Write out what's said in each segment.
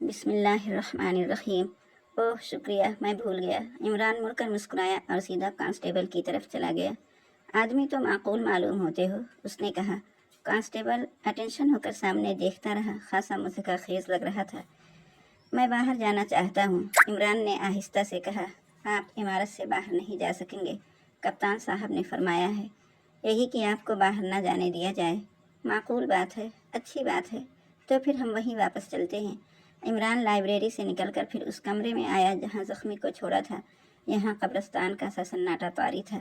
بسم اللہ الرحمن الرحیم۔ اوہ شکریہ، میں بھول گیا۔ عمران مڑ کر مسکرایا اور سیدھا کانسٹیبل کی طرف چلا گیا۔ آدمی تو معقول معلوم ہوتے ہو، اس نے کہا۔ کانسٹیبل اٹینشن ہو کر سامنے دیکھتا رہا، خاصا مضحکہ خیز لگ رہا تھا۔ میں باہر جانا چاہتا ہوں، عمران نے آہستہ سے کہا۔ آپ عمارت سے باہر نہیں جا سکیں گے، کپتان صاحب نے فرمایا ہے، یہی کہ آپ کو باہر نہ جانے دیا جائے۔ معقول بات ہے، اچھی بات ہے، تو پھر ہم وہیں واپس چلتے ہیں۔ عمران لائبریری سے نکل کر پھر اس کمرے میں آیا جہاں زخمی کو چھوڑا تھا۔ یہاں قبرستان کا سا سناٹا طاری تھا۔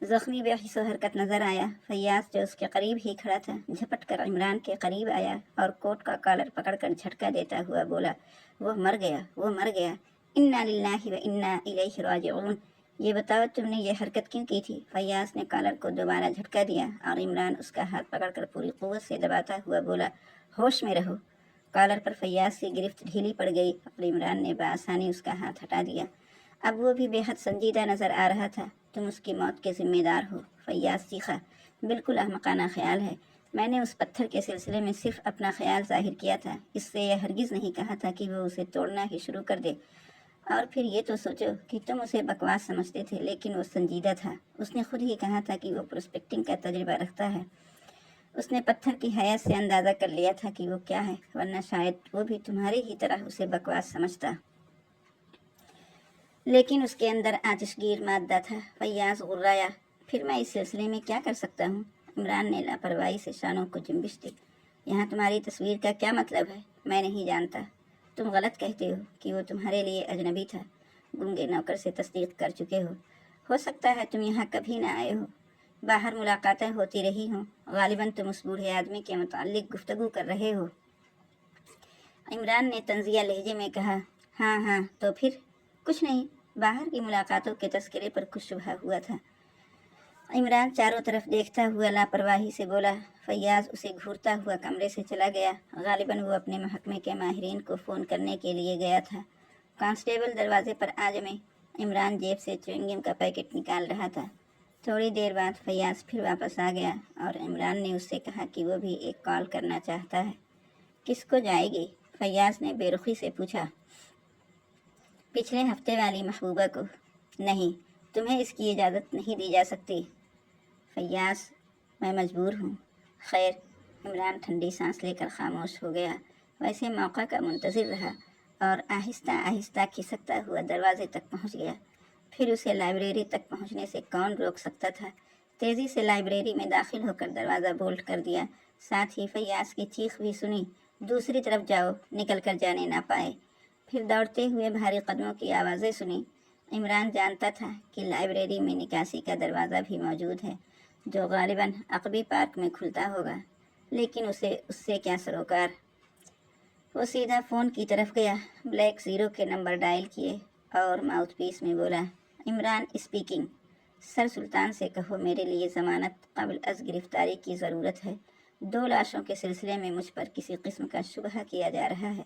زخمی بے حس و حرکت نظر آیا۔ فیاض جو اس کے قریب ہی کھڑا تھا جھپٹ کر عمران کے قریب آیا اور کوٹ کا کالر پکڑ کر جھٹکا دیتا ہوا بولا، وہ مر گیا، وہ مر گیا، انا للہ و انا الیہ راجعون۔ یہ بتاؤ تم نے یہ حرکت کیوں کی تھی؟ فیاض نے کالر کو دوبارہ جھٹکا دیا اور عمران اس کا ہاتھ پکڑ کر پوری قوت سے دباتا ہوا بولا، ہوش میں رہو۔ کالر پر فیاض کی گرفت ڈھیلی پڑ گئی اور عمران نے بآسانی اس کا ہاتھ ہٹا دیا۔ اب وہ بھی بے حد سنجیدہ نظر آ رہا تھا۔ تم اس کی موت کے ذمہ دار ہو، فیاض چیخا۔ بالکل احمقانہ خیال ہے، میں نے اس پتھر کے سلسلے میں صرف اپنا خیال ظاہر کیا تھا، اس سے یہ ہرگز نہیں کہا تھا کہ وہ اسے توڑنا ہی شروع کر دے۔ اور پھر یہ تو سوچو کہ تم اسے بکواس سمجھتے تھے لیکن وہ سنجیدہ تھا۔ اس نے خود ہی کہا تھا کہ وہ پروسپیکٹنگ کا تجربہ رکھتا ہے۔ اس نے پتھر کی حیثیت سے اندازہ کر لیا تھا کہ وہ کیا ہے، ورنہ شاید وہ بھی تمہاری ہی طرح اسے بکواس سمجھتا۔ لیکن اس کے اندر آتش گیر مادہ تھا۔ فیاض غرایا۔ پھر میں اس سلسلے میں کیا کر سکتا ہوں؟ عمران نے لاپرواہی سے شانوں کو جنبش دی۔ یہاں تمہاری تصویر کا کیا مطلب ہے؟ میں نہیں جانتا۔ تم غلط کہتے ہو کہ وہ تمہارے لیے اجنبی تھا، گونگے نوکر سے تصدیق کر چکے ہو سکتا ہے تم یہاں کبھی نہ آئے ہو، باہر ملاقاتیں ہوتی رہی ہوں، غالباً تم اس بوڑھے آدمی کے متعلق گفتگو کر رہے ہو۔ عمران نے طنزیہ لہجے میں کہا، ہاں تو پھر؟ کچھ نہیں، باہر کی ملاقاتوں کے تذکرے پر کچھ شبہ ہوا تھا۔ عمران چاروں طرف دیکھتا ہوا لاپرواہی سے بولا۔ فیاض اسے گھورتا ہوا کمرے سے چلا گیا۔ غالباً وہ اپنے محکمے کے ماہرین کو فون کرنے کے لیے گیا تھا۔ کانسٹیبل دروازے پر آ جمے۔ عمران جیب سے چیونگم کا پیکٹ نکال رہا تھا۔ تھوڑی دیر بعد فیاض پھر واپس آ گیا اور عمران نے اس سے کہا کہ وہ بھی ایک کال کرنا چاہتا ہے۔ کس کو جائے گی؟ فیاض نے بے رخی سے پوچھا۔ پچھلے ہفتے والی محبوبہ کو۔ نہیں، تمہیں اس کی اجازت نہیں دی جا سکتی۔ فیاض، میں مجبور ہوں۔ خیر، عمران ٹھنڈی سانس لے کر خاموش ہو گیا۔ ویسے موقع کا منتظر رہا اور آہستہ آہستہ کھسکتا ہوا دروازے تک پہنچ گیا۔ پھر اسے لائبریری تک پہنچنے سے کون روک سکتا تھا؟ تیزی سے لائبریری میں داخل ہو کر دروازہ بولٹ کر دیا۔ ساتھ ہی فیاض کی چیخ بھی سنی، دوسری طرف جاؤ، نکل کر جانے نہ پائے۔ پھر دوڑتے ہوئے بھاری قدموں کی آوازیں سنی۔ عمران جانتا تھا کہ لائبریری میں نکاسی کا دروازہ بھی موجود ہے، جو غالباً عقبی پارک میں کھلتا ہوگا، لیکن اسے اس سے کیا سروکار؟ وہ سیدھا فون کی طرف گیا، بلیک 0 کے نمبر ڈائل کیے اور ماؤتھ پیس میں بولا، عمران اسپیکنگ۔ سر سلطان سے کہو میرے لیے ضمانت قبل از گرفتاری کی ضرورت ہے۔ 2 لاشوں کے سلسلے میں مجھ پر کسی قسم کا شبہ کیا جا رہا ہے۔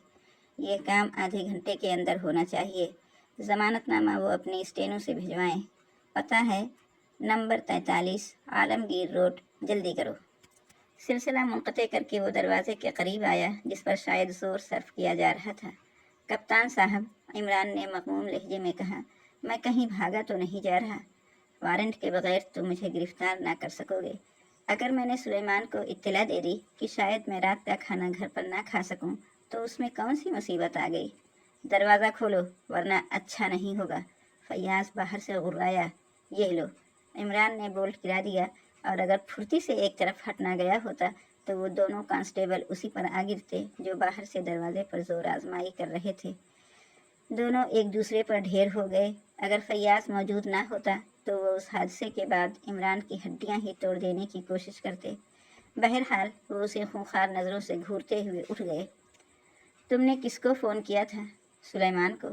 یہ کام آدھے گھنٹے کے اندر ہونا چاہیے۔ ضمانت نامہ وہ اپنی اسٹینو سے بھجوائیں۔ پتہ ہے نمبر 43 عالمگیر روڈ، جلدی کرو۔ سلسلہ منقطع کر کے وہ دروازے کے قریب آیا جس پر شاید زور صرف کیا جا رہا تھا۔ کپتان صاحب، عمران نے مغموم لہجے میں کہا، میں کہیں بھاگا تو نہیں جا رہا۔ وارنٹ کے بغیر تم مجھے گرفتار نہ کر سکو گے۔ اگر میں نے سلیمان کو اطلاع دے دی کہ شاید میں رات کا کھانا گھر پر نہ کھا سکوں تو اس میں کون سی مصیبت آ گئی؟ دروازہ کھولو ورنہ اچھا نہیں ہوگا۔ فیاض باہر سے غرایا۔ یہ لو۔ عمران نے بولٹ گرا دیا اور اگر پھرتی سے ایک طرف ہٹ نہ گیا ہوتا تو وہ دونوں کانسٹیبل اسی پر آ گرتے جو باہر سے دروازے پر زور آزمائی کر رہے تھے۔ دونوں ایک دوسرے پر ڈھیر ہو گئے۔ اگر فیاض موجود نہ ہوتا تو وہ اس حادثے کے بعد عمران کی ہڈیاں ہی توڑ دینے کی کوشش کرتے۔ بہرحال وہ اسے خونخوار نظروں سے گھورتے ہوئے اٹھ گئے۔ تم نے کس کو فون کیا تھا؟ سلیمان کو۔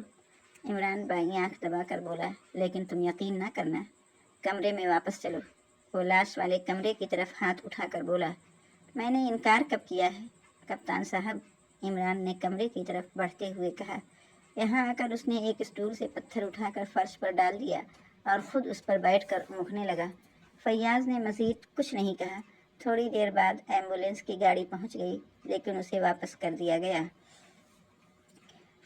عمران بائیں آنکھ دبا کر بولا، لیکن تم یقین نہ کرنا۔ کمرے میں واپس چلو۔ وہ لاش والے کمرے کی طرف ہاتھ اٹھا کر بولا، میں نے انکار کب کیا ہے؟ کپتان صاحب، عمران نے کمرے کی طرف بڑھتے ہوئے کہا۔ یہاں آ کر اس نے ایک اسٹول سے پتھر اٹھا کر فرش پر ڈال دیا اور خود اس پر بیٹھ کر اونگنے لگا۔ فیاض نے مزید کچھ نہیں کہا۔ تھوڑی دیر بعد ایمبولینس کی گاڑی پہنچ گئی لیکن اسے واپس کر دیا گیا۔